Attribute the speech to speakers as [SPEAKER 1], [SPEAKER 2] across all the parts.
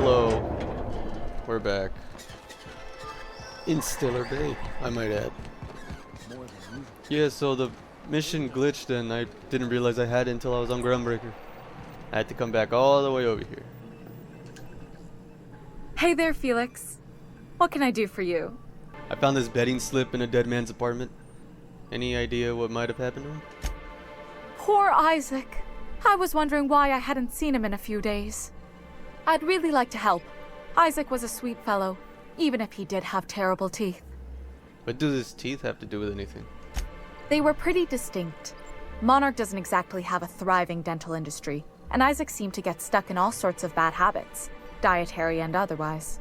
[SPEAKER 1] Hello. We're back. In Stellar Bay, I might add. Yeah, so the mission glitched and I didn't realize I had it until I was on Groundbreaker. I had to come back all the way over here.
[SPEAKER 2] Hey there, Felix. What can I do for you?
[SPEAKER 1] I found this betting slip in a dead man's apartment. Any idea what might have happened to him?
[SPEAKER 2] Poor Isaac. I was wondering why I hadn't seen him in a few days. I'd really like to help. Isaac was a sweet fellow, even if he did have terrible teeth.
[SPEAKER 1] What do his teeth have to do with anything?
[SPEAKER 2] They were pretty distinct. Monarch doesn't exactly have a thriving dental industry, and Isaac seemed to get stuck in all sorts of bad habits, dietary and otherwise.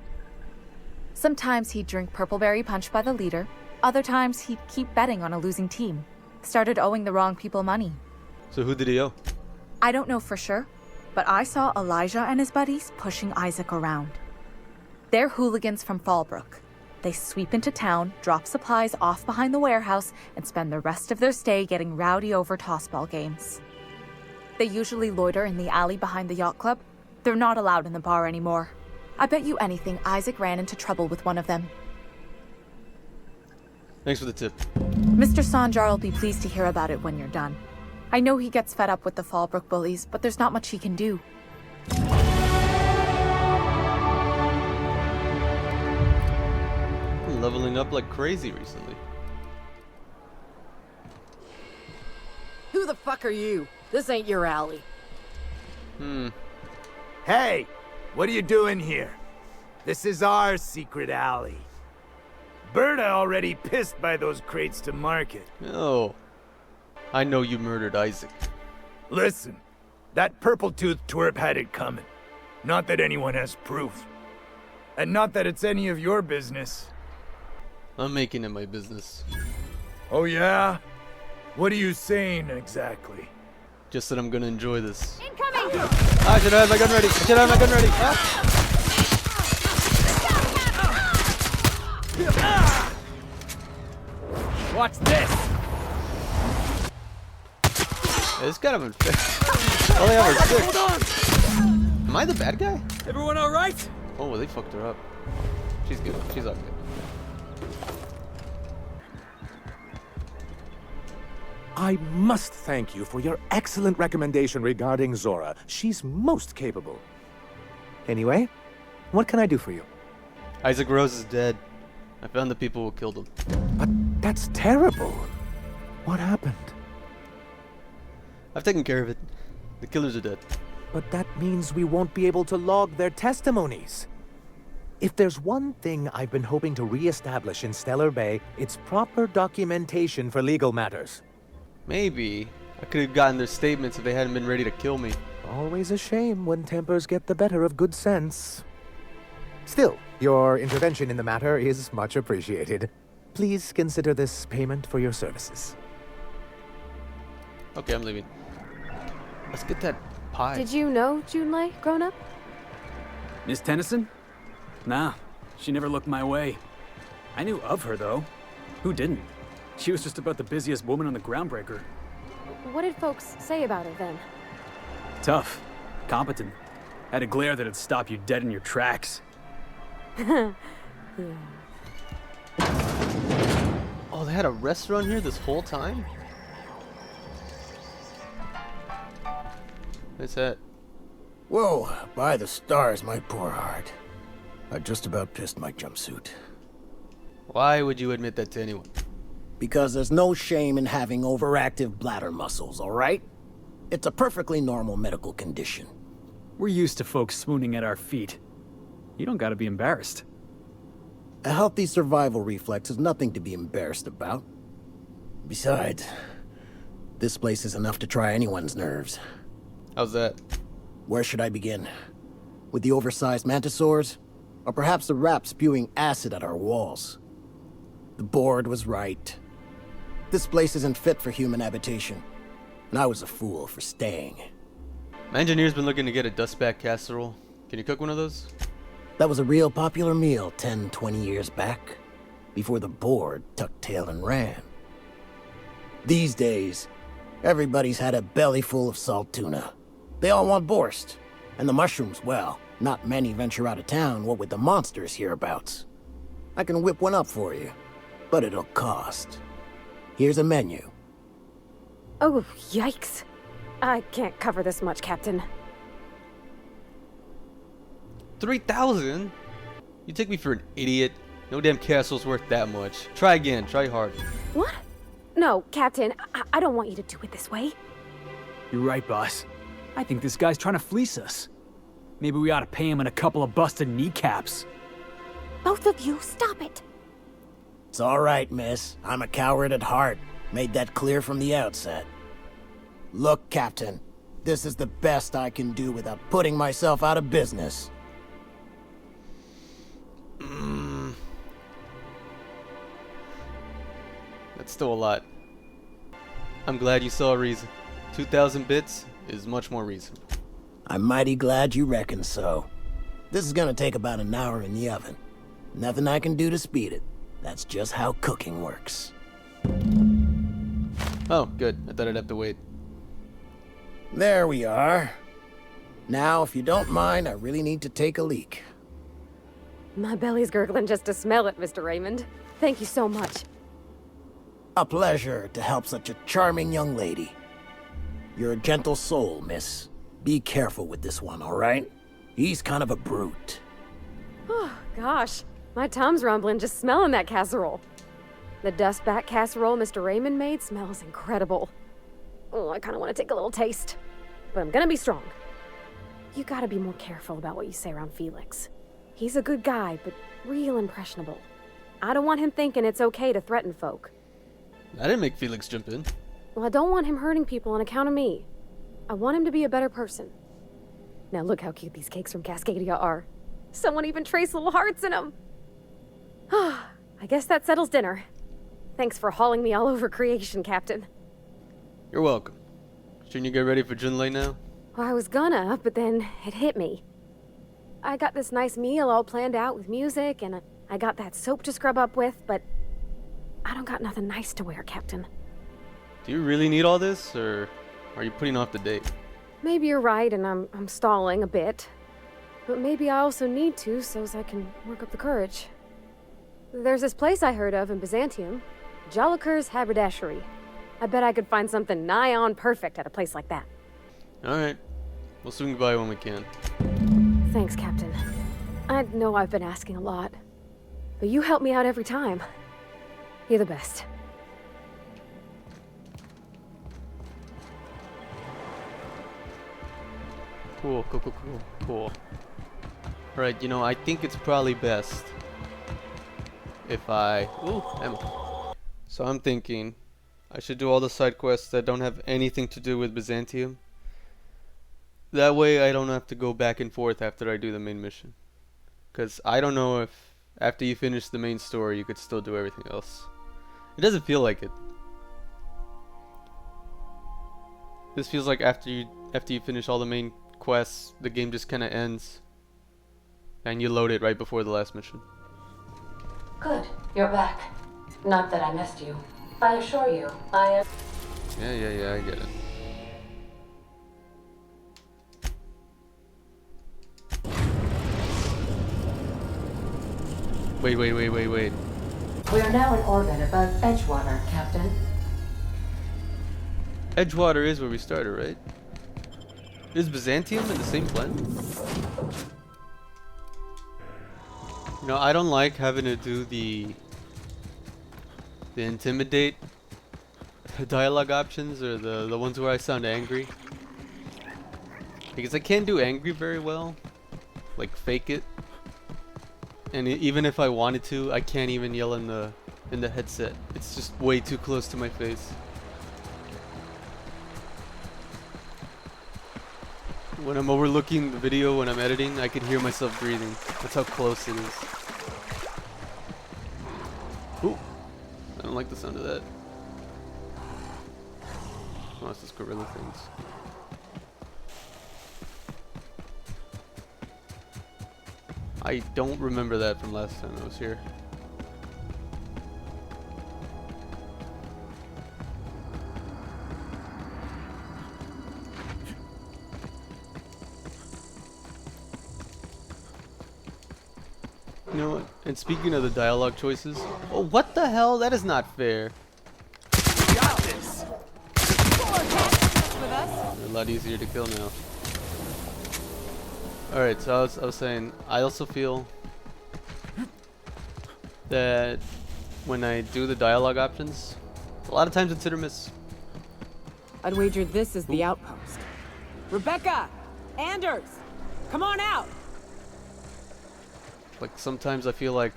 [SPEAKER 2] Sometimes he'd drink purpleberry punch by the liter, other times he'd keep betting on a losing team. Started owing the wrong people money.
[SPEAKER 1] So who did he owe?
[SPEAKER 2] I don't know for sure, but I saw Elijah and his buddies pushing Isaac around. They're hooligans from Fallbrook. They sweep into town, drop supplies off behind the warehouse, and spend the rest of their stay getting rowdy over tossball games. They usually loiter in the alley behind the yacht club. They're not allowed in the bar anymore. I bet you anything Isaac ran into trouble with one of them.
[SPEAKER 1] Thanks for the tip.
[SPEAKER 2] Mr. Sanjar will be pleased to hear about it when you're done. I know he gets fed up with the Fallbrook bullies, but there's not much he can do.
[SPEAKER 1] I'm leveling up like crazy recently.
[SPEAKER 3] Who the fuck are you? This ain't your alley.
[SPEAKER 4] Hey, what are you doing here? This is our secret alley. Berta already pissed by those crates to market.
[SPEAKER 1] Oh. I know you murdered Isaac.
[SPEAKER 4] Listen, that purple-toothed twerp had it coming. Not that anyone has proof. And not that it's any of your business.
[SPEAKER 1] I'm making it my business.
[SPEAKER 4] Oh yeah? What are you saying exactly?
[SPEAKER 1] Just that I'm gonna enjoy this.
[SPEAKER 2] Incoming!
[SPEAKER 1] I should have my gun ready. I should have my gun ready.
[SPEAKER 4] Watch this!
[SPEAKER 1] Yeah, this kind of unfair. All they have are six. Am I the bad guy?
[SPEAKER 5] Everyone all right?
[SPEAKER 1] Oh, well, they fucked her up. She's good. She's all good.
[SPEAKER 6] I must thank you for your excellent recommendation regarding Zora. She's most capable. Anyway, what can I do for you?
[SPEAKER 1] Isaac Rose is dead. I found the people who killed him.
[SPEAKER 6] But that's terrible. What happened?
[SPEAKER 1] I've taken care of it. The killers are dead.
[SPEAKER 6] But that means we won't be able to log their testimonies. If there's one thing I've been hoping to re-establish in Stellar Bay, it's proper documentation for legal matters.
[SPEAKER 1] Maybe I could have gotten their statements if they hadn't been ready to kill me.
[SPEAKER 6] Always a shame when tempers get the better of good sense. Still, your intervention in the matter is much appreciated. Please consider this payment for your services.
[SPEAKER 1] Okay, I'm leaving. Let's get that pie.
[SPEAKER 7] Did you know Junlei grown up?
[SPEAKER 5] Miss Tennyson? Nah, she never looked my way. I knew of her, though. Who didn't? She was just about the busiest woman on the Groundbreaker.
[SPEAKER 7] What did folks say about her then?
[SPEAKER 5] Tough. Competent. Had a glare that'd stop you dead in your tracks.
[SPEAKER 1] Oh, they had a restaurant here this whole time? What's that?
[SPEAKER 8] Whoa, by the stars, my poor heart. I just about pissed my jumpsuit.
[SPEAKER 1] Why would you admit that to anyone?
[SPEAKER 8] Because there's no shame in having overactive bladder muscles, alright? It's a perfectly normal medical condition.
[SPEAKER 5] We're used to folks swooning at our feet. You don't gotta be embarrassed.
[SPEAKER 8] A healthy survival reflex is nothing to be embarrassed about. Besides, this place is enough to try anyone's nerves.
[SPEAKER 1] How's that?
[SPEAKER 8] Where should I begin? With the oversized mantisaurs? Or perhaps the rap spewing acid at our walls? The board was right. This place isn't fit for human habitation. And I was a fool for staying.
[SPEAKER 1] My engineer's been looking to get a dustback casserole. Can you cook one of those?
[SPEAKER 8] That was a real popular meal 10, 20 years back. Before the board tucked tail and ran. These days, everybody's had a belly full of salt tuna. They all want borscht. And the mushrooms, well, Not many venture out of town, what with the monsters hereabouts. I can whip one up for you, but it'll cost. Here's a menu.
[SPEAKER 7] Oh, yikes. I can't cover this much, Captain.
[SPEAKER 1] 3,000? You take me for an idiot. No damn castle's worth that much. Try again. Try harder.
[SPEAKER 7] What? No, Captain, I don't want you to do it this way.
[SPEAKER 5] You're right, boss. I think this guy's trying to fleece us. Maybe we ought to pay him in a couple of busted kneecaps.
[SPEAKER 7] Both of you, stop it.
[SPEAKER 8] It's all right, miss. I'm a coward at heart. Made that clear from the outset. Look, Captain, this is the best I can do without putting myself out of business.
[SPEAKER 1] That's still a lot. I'm glad you saw a reason. 2,000 bits is much more reasonable.
[SPEAKER 8] I'm mighty glad you reckon so. This is gonna take about an hour in the oven. Nothing I can do to speed it. That's just how cooking works.
[SPEAKER 1] Oh, good. I thought I'd have to wait.
[SPEAKER 8] There we are. Now, if you don't mind, I really need to take a leak.
[SPEAKER 7] My belly's gurgling just to smell it, Mr. Raymond. Thank you so much.
[SPEAKER 8] A pleasure to help such a charming young lady. You're a gentle soul, miss. Be careful with this one, all right? He's kind of a brute.
[SPEAKER 7] Oh, gosh. My tum's rumbling just smelling that casserole. The dustback casserole Mr. Raymond made smells incredible. Oh, I kind of want to take a little taste. But I'm gonna be strong. You gotta be more careful about what you say around Felix. He's a good guy, but real impressionable. I don't want him thinking it's okay to threaten folk.
[SPEAKER 1] I didn't make Felix jump in.
[SPEAKER 7] Well, I don't want him hurting people on account of me. I want him to be a better person. Now look how cute these cakes from Cascadia are. Someone even traced little hearts in them. I guess that settles dinner. Thanks for hauling me all over creation, Captain.
[SPEAKER 1] You're welcome. Shouldn't you get ready for Junlei now?
[SPEAKER 7] Well, I was gonna, but then it hit me. I got this nice meal all planned out with music, and I got that soap to scrub up with, but I don't got nothing nice to wear, Captain.
[SPEAKER 1] Do you really need all this, or are you putting off the date?
[SPEAKER 7] Maybe you're right, and I'm stalling a bit. But maybe I also need to, so as I can work up the courage. There's this place I heard of in Byzantium, Jolicoeur's Haberdashery. I bet I could find something nigh on perfect at a place like that.
[SPEAKER 1] Alright. We'll swing by when we can.
[SPEAKER 7] Thanks, Captain. I know I've been asking a lot, but you help me out every time. You're the best.
[SPEAKER 1] Cool. Alright, you know, I think it's probably best if I... Ooh, ammo. So I'm thinking I should do all the side quests that don't have anything to do with Byzantium. That way I don't have to go back and forth after I do the main mission. Because I don't know if after you finish the main story you could still do everything else. It doesn't feel like it. This feels like after you finish all the main quests, the game just kind of ends. And you load it right before the last mission.
[SPEAKER 9] Good, you're back. Not that I missed you. I assure you, I am...
[SPEAKER 1] Yeah, I get it. Wait.
[SPEAKER 9] We are now in orbit above Edgewater, Captain.
[SPEAKER 1] Edgewater is where we started, right? Is Byzantium in the same planet? You know, I don't like having to do the intimidate dialogue options, or the ones where I sound angry, because I can't do angry very well, like fake it. And even if I wanted to, I can't even yell in the headset. It's just way too close to my face. When I'm overlooking the video when I'm editing, I can hear myself breathing. That's how close it is. Ooh, I don't like the sound of that. Oh, it's just gorilla things. I don't remember that from last time I was here. You know what? And speaking of the dialogue choices, oh, what the hell? That is not fair.
[SPEAKER 4] Got this.
[SPEAKER 1] They're a lot easier to kill now. Alright, so I was saying, I also feel that when I do the dialogue options, a lot of times it's hit or miss.
[SPEAKER 3] I'd wager this is the outpost. Rebecca! Anders! Come on out!
[SPEAKER 1] Like sometimes I feel like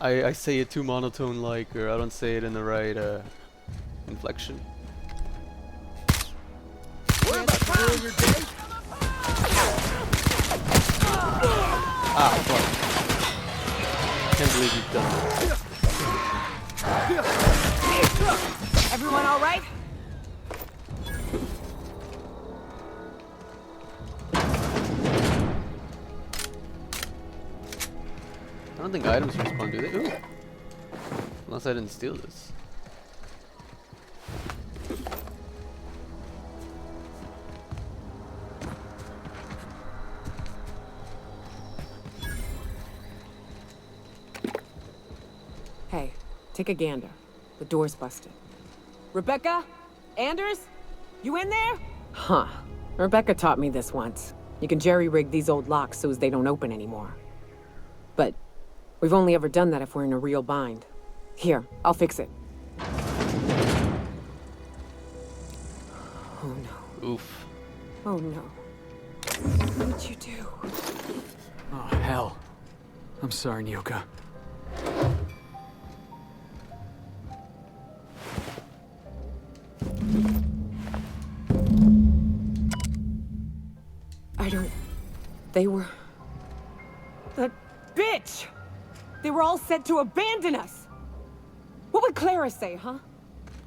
[SPEAKER 1] I say it too monotone like, or I don't say it in the right inflection.
[SPEAKER 4] We're about to ruin your day.
[SPEAKER 1] Ah, fuck. Can't believe you've done that.
[SPEAKER 3] Everyone all right?
[SPEAKER 1] I don't think items respawn, do they? Ooh. Unless I didn't steal this.
[SPEAKER 3] Hey, take a gander. The door's busted. Rebecca? Anders? You in there? Huh. Rebecca taught me this once. You can jerry-rig these old locks so as they don't open anymore. But we've only ever done that if we're in a real bind. Here, I'll fix it. Oh no.
[SPEAKER 1] Oof.
[SPEAKER 3] Oh no. What'd you do?
[SPEAKER 5] Oh, hell. I'm sorry, Nyoka.
[SPEAKER 3] They were... That bitch! They were all set to abandon us! What would Clara say, huh?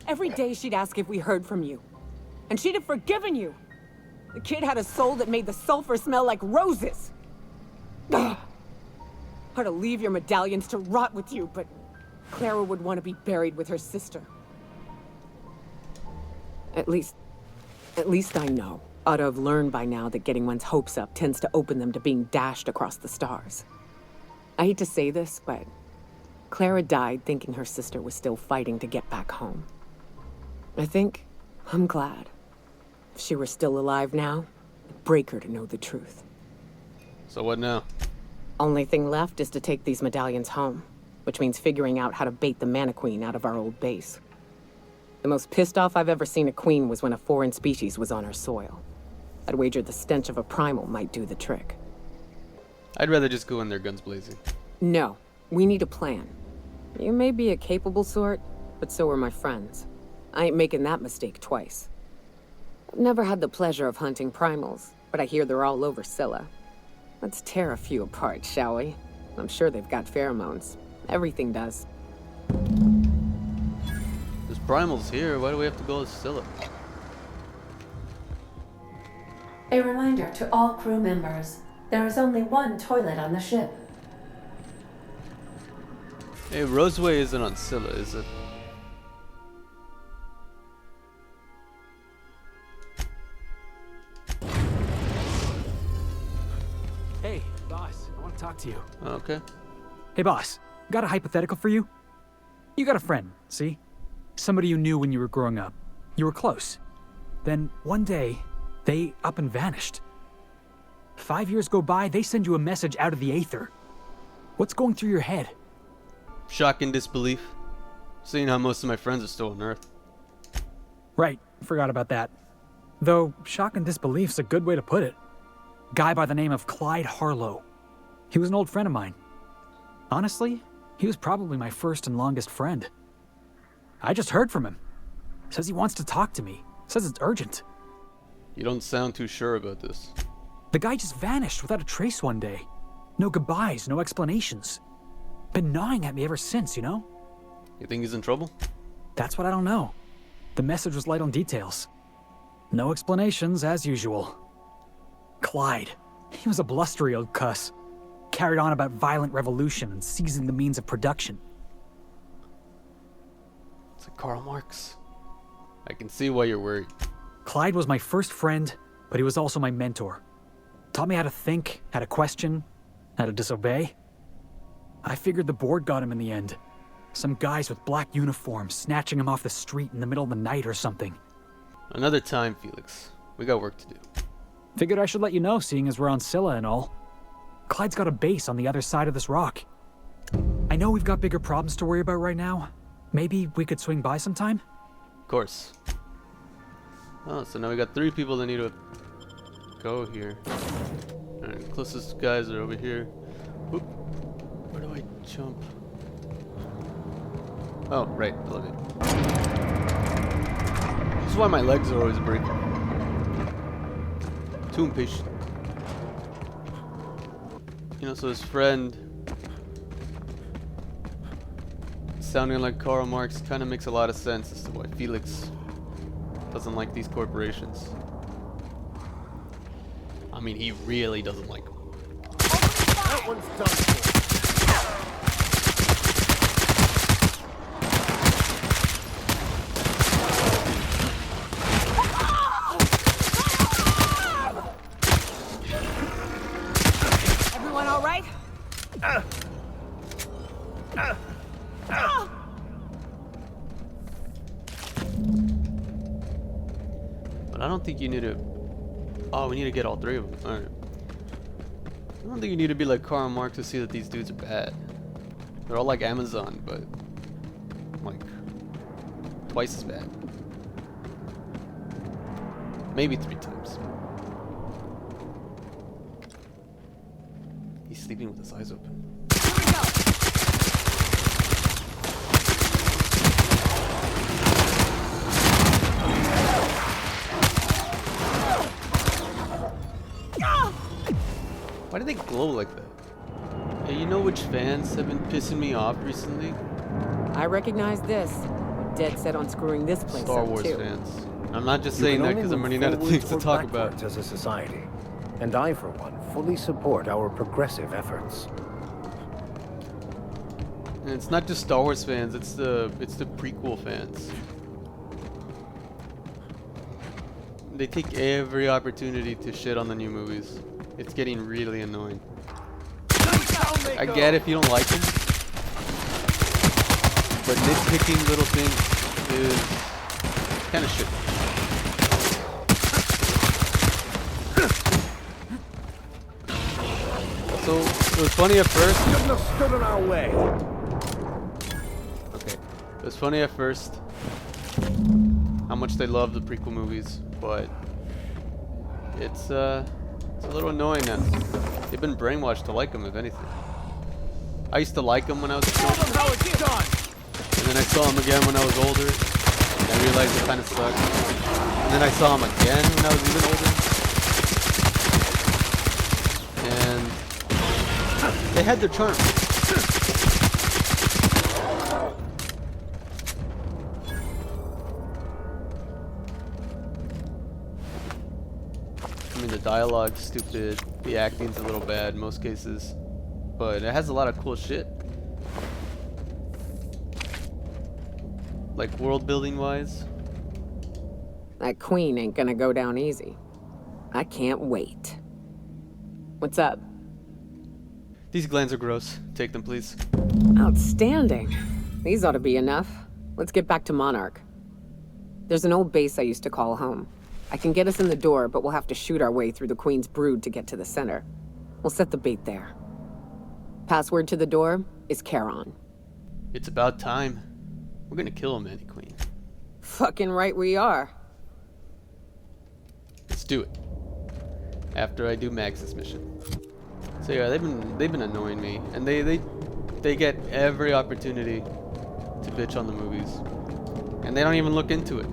[SPEAKER 3] Every day she'd ask if we heard from you. And she'd have forgiven you! The kid had a soul that made the sulfur smell like roses! Ugh. Or to leave your medallions to rot with you, but Clara would want to be buried with her sister. At least I know. Ought to have learned by now that getting one's hopes up tends to open them to being dashed across the stars. I hate to say this, but Clara died thinking her sister was still fighting to get back home. I'm glad. If she were still alive now, it'd break her to know the truth.
[SPEAKER 1] So what now?
[SPEAKER 3] Only thing left is to take these medallions home, which means figuring out how to bait the Mana Queen out of our old base. The most pissed off I've ever seen a queen was when a foreign species was on our soil. I'd wager the stench of a primal might do the trick.
[SPEAKER 1] I'd rather just go in there guns blazing.
[SPEAKER 3] No, we need a plan. You may be a capable sort, but so are my friends. I ain't making that mistake twice. I've never had the pleasure of hunting primals, but I hear they're all over Scylla. Let's tear a few apart, shall we? I'm sure they've got pheromones. Everything does.
[SPEAKER 1] There's primals here, why do we have to go to Scylla?
[SPEAKER 9] A reminder to all crew members, there is only one toilet on the ship.
[SPEAKER 1] Hey, Roseway isn't on Scylla, is it?
[SPEAKER 5] Hey, boss, I want to talk to you.
[SPEAKER 1] Okay.
[SPEAKER 5] Hey, boss, got a hypothetical for you? You got a friend, see? Somebody you knew when you were growing up. You were close. Then, one day, they up and vanished. 5 years go by, they send you a message out of the aether. What's going through your head?
[SPEAKER 1] Shock and disbelief. Seeing how most of my friends are still on Earth.
[SPEAKER 5] Right, forgot about that. Though, shock and disbelief's a good way to put it. Guy by the name of Clyde Harlow. He was an old friend of mine. Honestly, he was probably my first and longest friend. I just heard from him. Says he wants to talk to me. Says it's urgent.
[SPEAKER 1] You don't sound too sure about this.
[SPEAKER 5] The guy just vanished without a trace one day. No goodbyes, no explanations. Been gnawing at me ever since, you know?
[SPEAKER 1] You think he's in trouble?
[SPEAKER 5] That's what I don't know. The message was light on details. No explanations, as usual. Clyde. He was a blustery old cuss. Carried on about violent revolution and seizing the means of production.
[SPEAKER 1] It's like Karl Marx. I can see why you're worried.
[SPEAKER 5] Clyde was my first friend, but he was also my mentor. Taught me how to think, how to question, how to disobey. I figured the board got him in the end. Some guys with black uniforms snatching him off the street in the middle of the night or something.
[SPEAKER 1] Another time, Felix. We got work to do.
[SPEAKER 5] Figured I should let you know, seeing as we're on Scylla and all. Clyde's got a base on the other side of this rock. I know we've got bigger problems to worry about right now. Maybe we could swing by sometime?
[SPEAKER 1] Of course. Oh, so now we got 3 people that need to go here. Alright, closest guys are over here. Whoop. Where do I jump? Oh, right, elevator. This is why my legs are always breaking. Too impatient. You know, so his friend sounding like Karl Marx kind of makes a lot of sense as to why Felix doesn't like these corporations. I mean, he really doesn't like them.
[SPEAKER 4] That one's done for.
[SPEAKER 3] Everyone all right?
[SPEAKER 1] But I don't think you need to... Oh, we need to get all 3 of them. Alright. I don't think you need to be like Karl Marx to see that these dudes are bad. They're all like Amazon, but... like... twice as bad. Maybe 3 times. He's sleeping with his eyes open.
[SPEAKER 3] Here we go.
[SPEAKER 1] Why do they glow like that? Yeah, you know which fans have been pissing me off recently?
[SPEAKER 3] I recognize this. Dead set on screwing this place
[SPEAKER 1] Star
[SPEAKER 3] up
[SPEAKER 1] Wars
[SPEAKER 3] too.
[SPEAKER 1] fans. I'm not just saying that because I'm running out of things to talk about.
[SPEAKER 6] As a society, and I, for one, fully support our progressive efforts.
[SPEAKER 1] And it's not just Star Wars fans, it's the prequel fans. They take every opportunity to shit on the new movies. It's getting really annoying. I get if you don't like them, but nitpicking little things is kind of shit. So it was funny at first.
[SPEAKER 4] Shouldn't have stood in our way.
[SPEAKER 1] Okay, it was funny at first how much they love the prequel movies, but it's a little annoying now. They've been brainwashed to like them, if anything. I used to like them when I was a kid,
[SPEAKER 4] How it's done.
[SPEAKER 1] and then I saw them again when I was older, and I realized it kind of sucked. And then I saw them again when I was even older, and they had their charm. I mean, the dialogue's stupid, the acting's a little bad in most cases, but it has a lot of cool shit. Like world building wise.
[SPEAKER 3] That queen ain't gonna go down easy. I can't wait. What's up?
[SPEAKER 1] These glands are gross. Take them, please.
[SPEAKER 3] Outstanding. These ought to be enough. Let's get back to Monarch. There's an old base I used to call home. I can get us in the door, but we'll have to shoot our way through the Queen's brood to get to the center. We'll set the bait there. Password to the door is Charon.
[SPEAKER 1] It's about time. We're gonna kill him, Anti-Queen.
[SPEAKER 3] Fucking right we are.
[SPEAKER 1] Let's do it. After I do Max's mission. So yeah, they've been annoying me, and they get every opportunity to bitch on the movies, and they don't even look into it.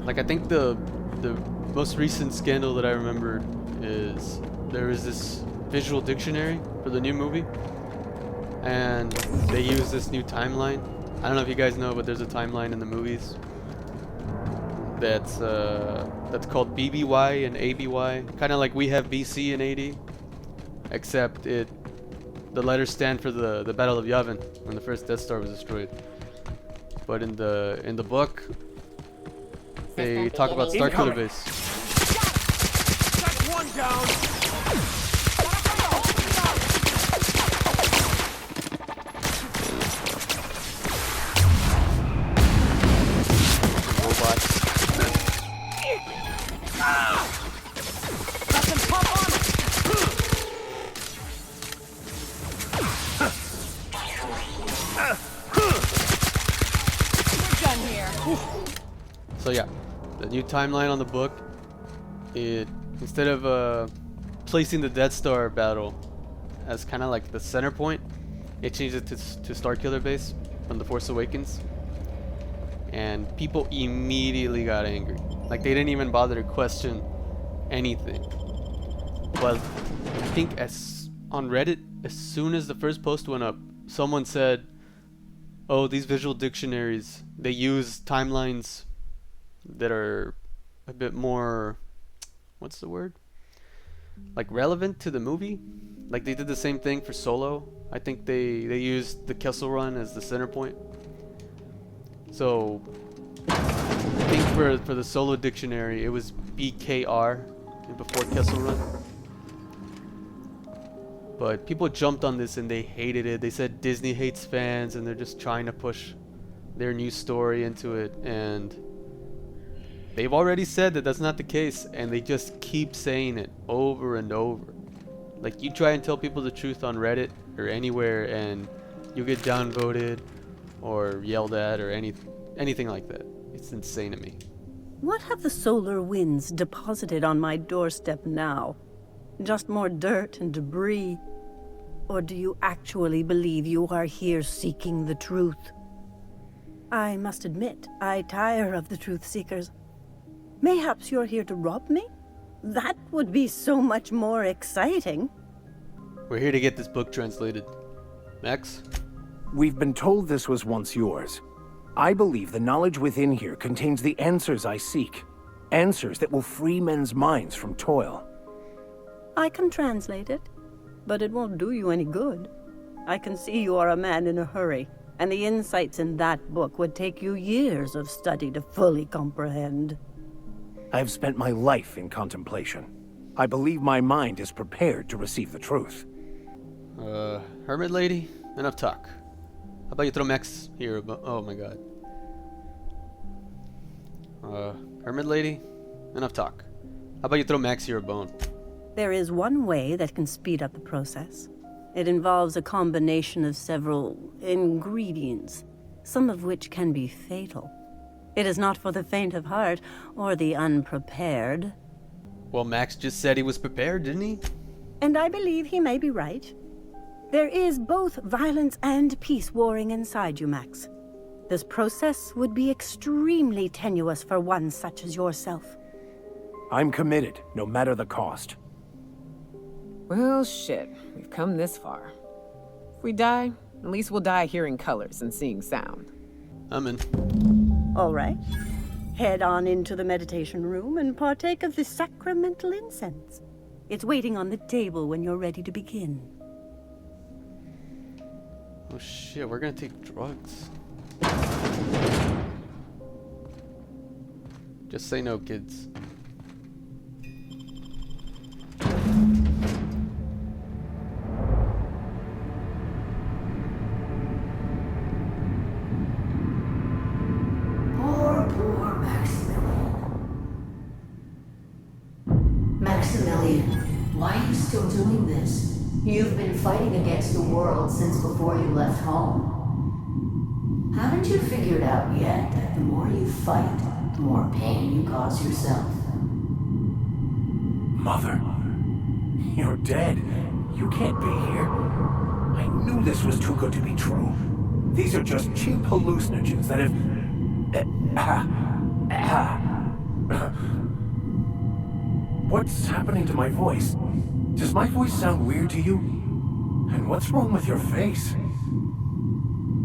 [SPEAKER 1] Like, I think the most recent scandal that I remember is there is this visual dictionary for the new movie, and they use this new timeline. I don't know if you guys know, but there's a timeline in the movies that's called BBY and ABY, kind of like we have BC and AD, except the letters stand for the Battle of Yavin when the first Death Star was destroyed. But in the book, they talk about Starkiller Base.
[SPEAKER 4] That's one down.
[SPEAKER 1] So yeah, the new timeline on the book, it instead of placing the Death Star battle as kind of like the center point, it changed it to Starkiller Base from The Force Awakens, and people immediately got angry. Like they didn't even bother to question anything. But I think on Reddit, as soon as the first post went up, someone said, "Oh, these visual dictionaries, they use timelines that are a bit more, what's the word? Like relevant to the movie." Like they did the same thing for Solo. I think they used the Kessel Run as the center point. So I think for the Solo dictionary, it was BKR before Kessel Run. But people jumped on this and they hated it. They said Disney hates fans and they're just trying to push their new story into it. And they've already said that that's not the case, and they just keep saying it over and over. Like you try and tell people the truth on Reddit or anywhere and you get downvoted or yelled at or anything like that. It's insane to me.
[SPEAKER 10] What have the solar winds deposited on my doorstep now? Just more dirt and debris? Or do you actually believe you are here seeking the truth? I must admit, I tire of the truth seekers. Mayhaps you're here to rob me? That would be so much more exciting.
[SPEAKER 1] We're here to get this book translated. Max?
[SPEAKER 11] We've been told this was once yours. I believe the knowledge within here contains the answers I seek. Answers that will free men's minds from toil.
[SPEAKER 10] I can translate it, but it won't do you any good. I can see you are a man in a hurry, and the insights in that book would take you years of study to fully comprehend.
[SPEAKER 11] I've spent my life in contemplation. I believe my mind is prepared to receive the truth.
[SPEAKER 1] Hermit lady, enough talk. How about you throw Max here? Oh my god. Hermit lady, enough talk. How about you throw Max here a bone?
[SPEAKER 10] There is one way that can speed up the process. It involves a combination of several ingredients, some of which can be fatal. It is not for the faint of heart or the unprepared.
[SPEAKER 1] Well, Max just said he was prepared, didn't he?
[SPEAKER 10] And I believe he may be right. There is both violence and peace warring inside you, Max. This process would be extremely tenuous for one such as yourself.
[SPEAKER 11] I'm committed, no matter the cost.
[SPEAKER 3] Well, shit. We've come this far. If we die, at least we'll die hearing colors and seeing sound.
[SPEAKER 1] I'm in.
[SPEAKER 10] All right. Head on into the meditation room and partake of the sacramental incense. It's waiting on the table when you're ready to begin.
[SPEAKER 1] Oh shit, we're gonna take drugs. Just say no, kids.
[SPEAKER 9] Poor Maximilian, why are you still doing this? You've been fighting against the world since before you left home. Haven't you figured out yet that the more you fight, the more pain you cause yourself?
[SPEAKER 11] Mother, you're dead. You can't be here. I knew this was too good to be true. These are just cheap hallucinogens that have... What's happening to my voice? Does my voice sound weird to you? And what's wrong with your face?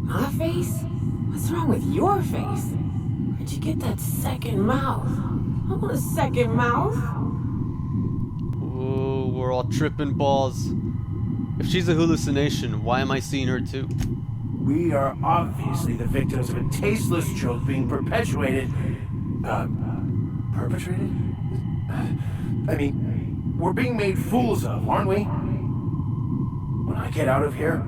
[SPEAKER 3] My face? What's wrong with your face? Where'd you get that second mouth? I want a second mouth.
[SPEAKER 1] Whoa, we're all tripping balls. If she's a hallucination, why am I seeing her too?
[SPEAKER 11] We are obviously the victims of a tasteless joke being perpetuated... perpetrated? I mean, we're being made fools of, aren't we? When I get out of here,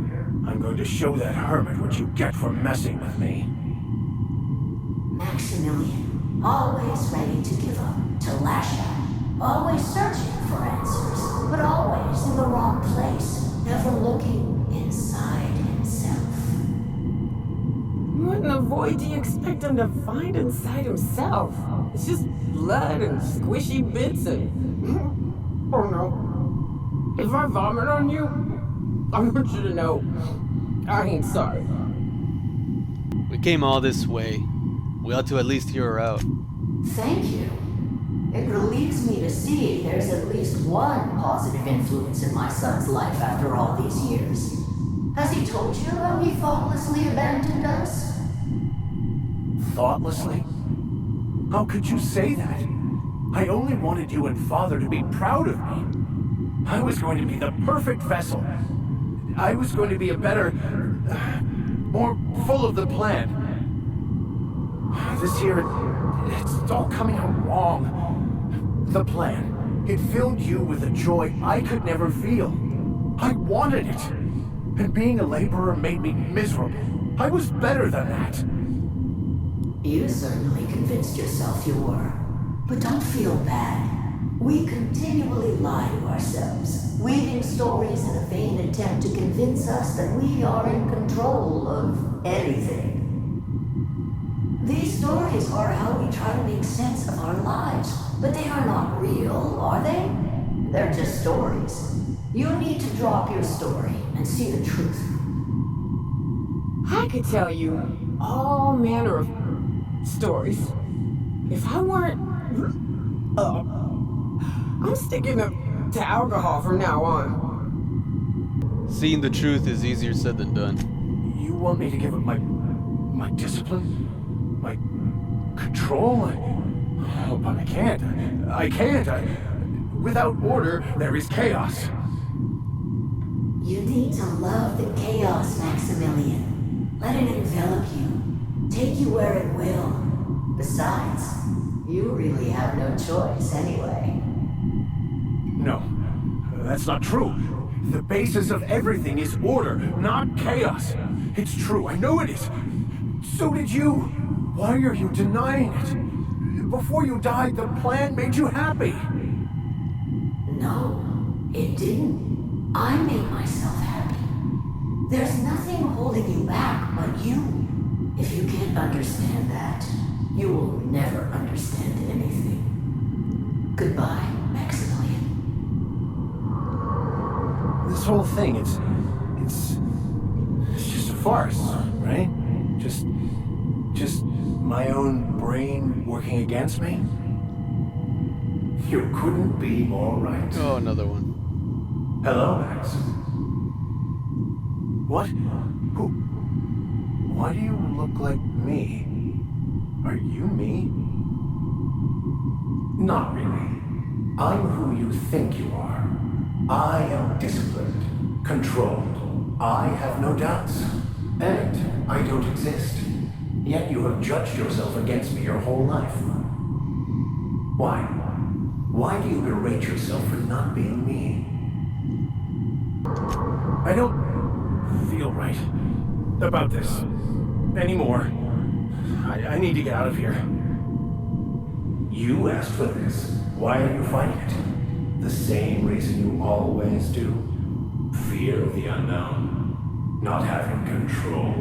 [SPEAKER 11] I'm going to show that hermit what you get for messing with me.
[SPEAKER 9] Maximilian, always ready to give up, to lash out, always searching for answers, but always in the wrong place, never looking inside himself.
[SPEAKER 3] What in the What do you expect him to find inside himself? It's just blood and squishy bits and... Oh no. If I vomit on you, I want you to know I ain't sorry.
[SPEAKER 1] We came all this way. We ought to at least hear her out.
[SPEAKER 9] Thank you. It relieves me to see there's at least one positive influence in my son's life after all these years. Has he told you how he thoughtlessly abandoned us?
[SPEAKER 11] Thoughtlessly? How could you say that? I only wanted you and Father to be proud of me. I was going to be the perfect vessel. I was going to be a better... more full of the plan. This year, it's all coming out wrong. The plan. It filled you with a joy I could never feel. I wanted it. And being a laborer made me miserable. I was better than that.
[SPEAKER 9] You certainly convinced yourself you were. But don't feel bad. We continually lie to ourselves, weaving stories in a vain attempt to convince us that we are in control of anything. These stories are how we try to make sense of our lives, but they are not real, are they? They're just stories. You need to drop your story and see the truth.
[SPEAKER 3] I could tell you all manner of stories. If I weren't... I'm sticking to alcohol from now on.
[SPEAKER 1] Seeing the truth is easier said than done.
[SPEAKER 11] You want me to give up my discipline? My control? Oh, but I can't. I can't. Without order, there is chaos.
[SPEAKER 9] You need to love the chaos, Maximilian. Let it envelop you. Take you where it will. Besides, you really have no choice anyway.
[SPEAKER 11] No, that's not true. The basis of everything is order, not chaos. It's true, I know it is. So did you. Why are you denying it? Before you died, the plan made you happy.
[SPEAKER 9] No, it didn't. I made myself happy. There's nothing holding you back but you. If you can't understand that, you will never understand anything. Goodbye, Maximilian.
[SPEAKER 11] This whole thing, it's just a farce, right? Just my own brain working against me? You couldn't be more right.
[SPEAKER 1] Oh, another one.
[SPEAKER 11] Hello, Max. What? Who? Why do you look like me? Are you me? Not really. I'm who you think you are. I am disciplined, controlled. I have no doubts. And I don't exist. Yet you have judged yourself against me your whole life. Why? Why do you berate yourself for not being me? I don't feel right about this anymore. I need to get out of here. You asked for this. Why are you fighting it? The same reason you always do. Fear of the unknown. Not having control.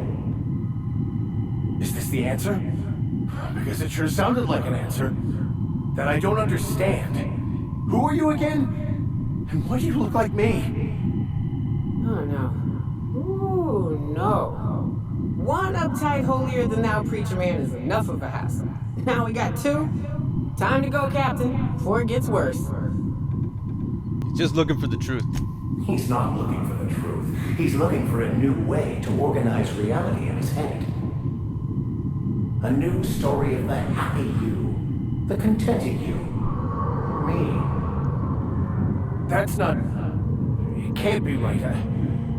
[SPEAKER 11] Is this the answer? Because it sure sounded like an answer that I don't understand. Who are you again? And why do you look like me?
[SPEAKER 3] Oh no. Ooh, no. One uptight holier-than-thou preacher man is enough of a hassle. Now we got two. Time to go, Captain, before it gets worse.
[SPEAKER 1] He's just looking for the truth.
[SPEAKER 11] He's not looking for the truth. He's looking for a new way to organize reality in his head. A new story of the happy you, the contented you, me. That's not... It can't be right.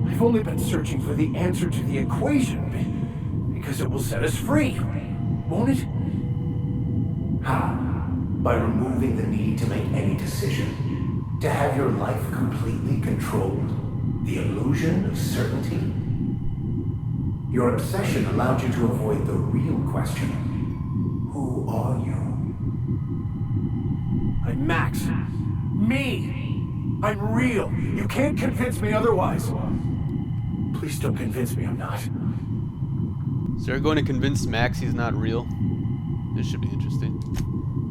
[SPEAKER 11] I've only been searching for the answer to the equation, because it will set us free, won't it? How? By removing the need to make any decision, to have your life completely controlled, the illusion of certainty. Your obsession allowed you to avoid the real question. Who are you? I'm Max. Me! I'm real. You can't convince me otherwise. Please don't convince me I'm not.
[SPEAKER 1] So you're going to convince Max he's not real? This should be interesting.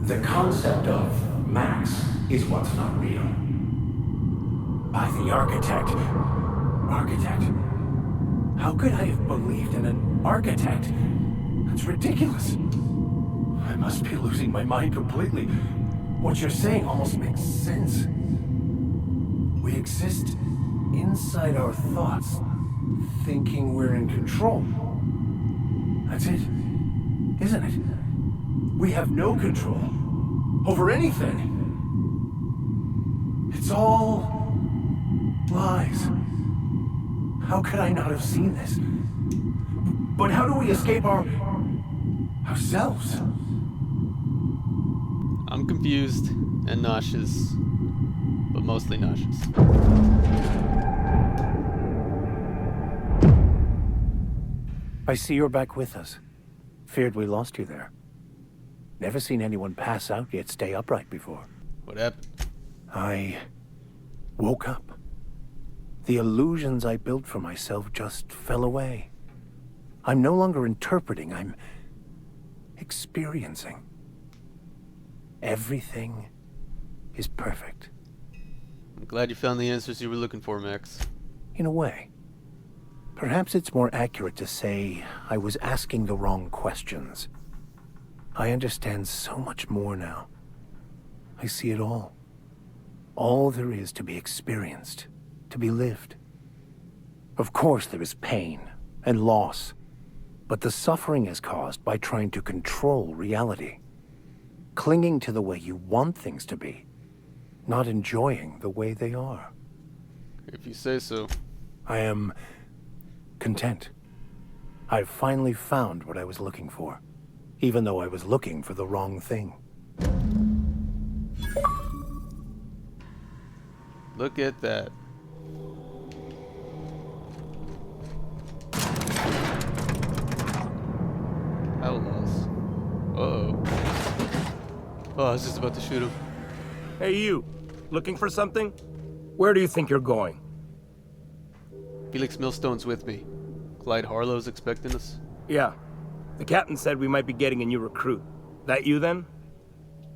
[SPEAKER 11] The concept of Max is what's not real. By the architect. Architect? How could I have believed in an architect? That's ridiculous. I must be losing my mind completely. What you're saying almost makes sense. We exist inside our thoughts, thinking we're in control. That's it, isn't it? We have no control over anything. It's all lies. How could I not have seen this? But how do we escape ourselves?
[SPEAKER 1] I'm confused and nauseous, but mostly nauseous.
[SPEAKER 6] I see you're back with us. Feared we lost you there. Never seen anyone pass out yet stay upright before.
[SPEAKER 1] What happened?
[SPEAKER 6] I woke up. The illusions I built for myself just fell away. I'm no longer interpreting, I'm experiencing. Everything is perfect.
[SPEAKER 1] I'm glad you found the answers you were looking for, Max.
[SPEAKER 6] In a way. Perhaps it's more accurate to say I was asking the wrong questions. I understand so much more now. I see it all. All there is to be experienced, to be lived. Of course there is pain and loss, but the suffering is caused by trying to control reality. Clinging to the way you want things to be, not enjoying the way they are.
[SPEAKER 1] If you say so.
[SPEAKER 6] I am content. I've finally found what I was looking for, even though I was looking for the wrong thing.
[SPEAKER 1] Look at that. Outlaws. Uh-oh. Oh, I was just about to shoot him.
[SPEAKER 12] Hey, you. Looking for something? Where do you think you're going?
[SPEAKER 1] Felix Millstone's with me. Clyde Harlow's expecting us.
[SPEAKER 12] Yeah. The captain said we might be getting a new recruit. That you, then?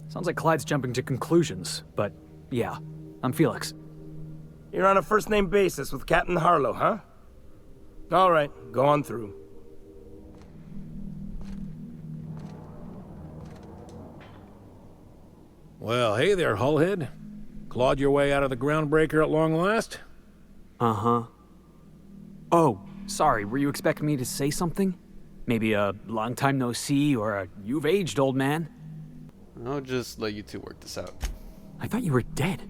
[SPEAKER 5] Sounds like Clyde's jumping to conclusions, but yeah, I'm Felix.
[SPEAKER 12] You're on a first-name basis with Captain Harlow, huh? All right, go on through.
[SPEAKER 13] Well, hey there, Hullhead. Clawed your way out of the groundbreaker at long last?
[SPEAKER 5] Uh-huh. Oh, sorry, were you expecting me to say something? Maybe a long time no see, or a you've aged, old man?
[SPEAKER 1] I'll just let you two work this out.
[SPEAKER 5] I thought you were dead.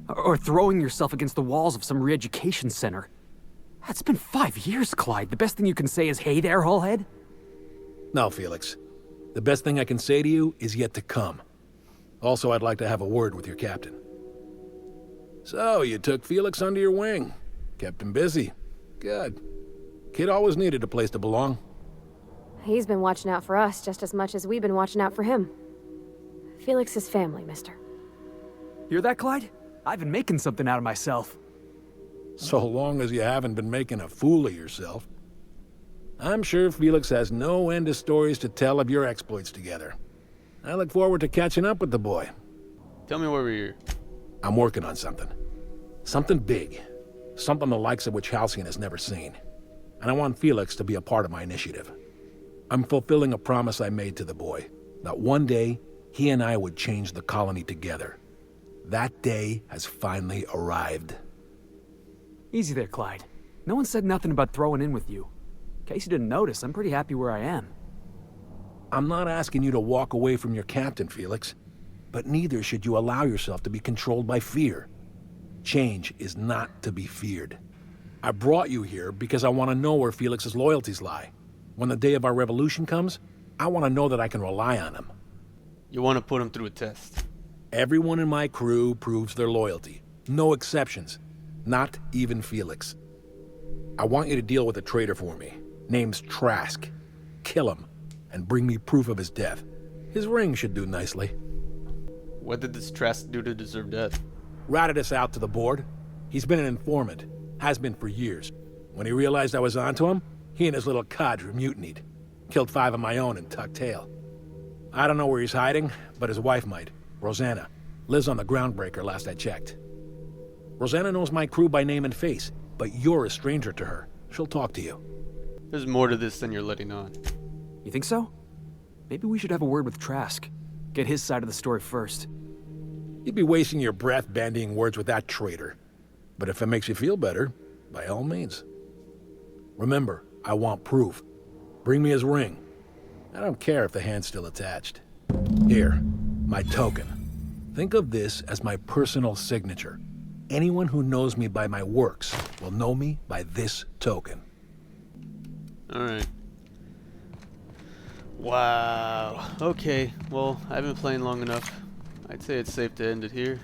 [SPEAKER 5] Or throwing yourself against the walls of some re-education center. It's been 5 years, Clyde. The best thing you can say is, hey there, Hullhead?
[SPEAKER 13] No, Felix. The best thing I can say to you is yet to come. Also, I'd like to have a word with your captain. So, you took Felix under your wing. Kept him busy. Good. Kid always needed a place to belong.
[SPEAKER 7] He's been watching out for us just as much as we've been watching out for him. Felix is family, mister.
[SPEAKER 5] Hear that, Clyde? I've been making something out of myself.
[SPEAKER 13] So long as you haven't been making a fool of yourself. I'm sure Felix has no end of stories to tell of your exploits together. I look forward to catching up with the boy.
[SPEAKER 1] Tell me why we're here.
[SPEAKER 13] I'm working on something. Something big. Something the likes of which Halcyon has never seen. And I want Felix to be a part of my initiative. I'm fulfilling a promise I made to the boy, that one day he and I would change the colony together. That day has finally arrived.
[SPEAKER 5] Easy there, Clyde. No one said nothing about throwing in with you. In case you didn't notice, I'm pretty happy where I am.
[SPEAKER 13] I'm not asking you to walk away from your captain, Felix. But neither should you allow yourself to be controlled by fear. Change is not to be feared. I brought you here because I want to know where Felix's loyalties lie. When the day of our revolution comes, I want to know that I can rely on him.
[SPEAKER 1] You want to put him through a test.
[SPEAKER 13] Everyone in my crew proves their loyalty. No exceptions. Not even Felix. I want you to deal with a traitor for me. Name's Trask. Kill him, and bring me proof of his death. His ring should do nicely.
[SPEAKER 1] What did this Trask do to deserve death?
[SPEAKER 13] Ratted us out to the board. He's been an informant. Has been for years. When he realized I was onto him, He and his little cadre mutinied. Killed 5 of my own and tucked tail. I don't know where he's hiding, but his wife might. Rosanna. Lives on the Groundbreaker last I checked. Rosanna knows my crew by name and face, but you're a stranger to her. She'll talk to you.
[SPEAKER 1] There's more to this than you're letting on.
[SPEAKER 14] You think so? Maybe we should have a word with Trask. Get his side of the story first.
[SPEAKER 13] You'd be wasting your breath bandying words with that traitor. But if it makes you feel better, by all means. Remember, I want proof. Bring me his ring. I don't care if the hand's still attached. Here, my token. Think of this as my personal signature. Anyone who knows me by my works will know me by this token.
[SPEAKER 1] Alright. Wow. Okay, well, I've been playing long enough. I'd say it's safe to end it here.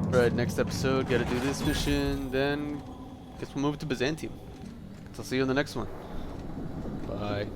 [SPEAKER 1] Right, next episode, gotta do this mission, then guess we'll move to Byzantium. So I'll see you in the next one. Bye.